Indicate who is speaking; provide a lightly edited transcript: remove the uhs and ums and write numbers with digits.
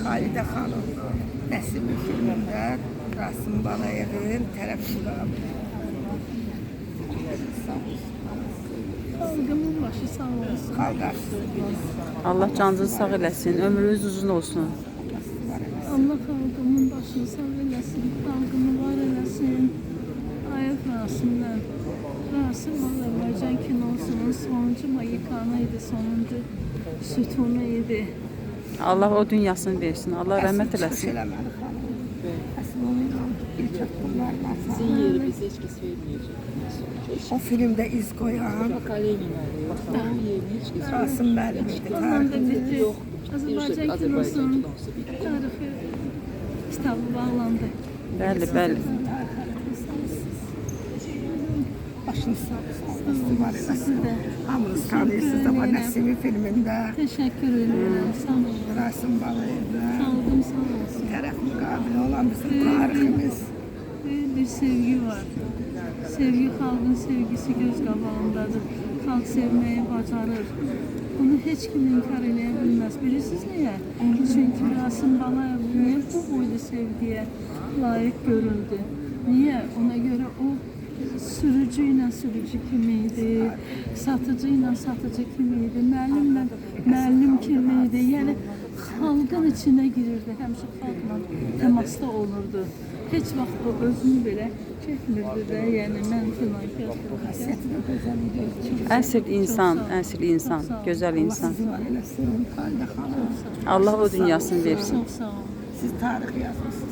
Speaker 1: Xalidə xanım Nəsimi filmində Rasim Balayevin tərəfində.
Speaker 2: Xalqımın başı sağ olsun.
Speaker 3: Allah canınızı sağ eləsin, ömrünüz uzun olsun.
Speaker 2: Allah xalqımın başını sağ eləsin, xalqımı var eləsin. Ayıq Rasimdən. Rasim Azərbaycan kinosunun sonuncu mayikanı idi, sonuncu sütunu idi.
Speaker 3: Allah o dünyasını versin, Allah rəhmət eləsin.
Speaker 4: Sizin yeri bize hiç kimse vermeyecek.
Speaker 1: O filmdə iz qoyan
Speaker 4: Bak Aleyna'nın o yerini hiç kimse
Speaker 1: Rasim müəllim idi.
Speaker 2: Ondan da bitti.
Speaker 4: yok.
Speaker 2: Azərbaycan
Speaker 4: Azerbaycan
Speaker 2: kinosunun
Speaker 4: kinosu bitti.
Speaker 2: tarixi kitabı bağlandı.
Speaker 3: Bəli, bəli.
Speaker 1: Başınız sağ olsun. Var eləsin.
Speaker 2: Sizi də
Speaker 1: Hamınız tanıyırsınız ama Nəsimi filmində
Speaker 2: təşəkkür edirəm. Sağ olun.
Speaker 1: Rasim Balayevlə
Speaker 2: Xalqım sağ olsun.
Speaker 1: tərəf müqabili olan bizim tariximiz.
Speaker 2: Böyük bir sevgi var. Sevgi, xalqın sevgisi göz qabağındadır. Xalq sevməyi bacarır. Bunu heç kim inkar eləyə bilməz. Bilirsiniz niyə? Çünki Rasim Balayev niyə bu boyda sevgiyə layiq görüldü? Niyə? Ona görə o sürücü ilə sürücü kimi idi, satıcı ilə satıcı kimi idi, müəllimlə müəllim kimi idi. Yəni xalqın içinə girirdi, həmişə xalqla təmasda olurdu. Heç vaxt o özünü belə çəkmirdi də, yəni mən filan
Speaker 3: Əsl insan, əsl insan, gözəl insan.
Speaker 1: Var eləsin. Xalidə xanım.
Speaker 3: Allah o dünyasını versin.
Speaker 2: Çox sağ olun.
Speaker 1: Siz tarix yazmışsınız.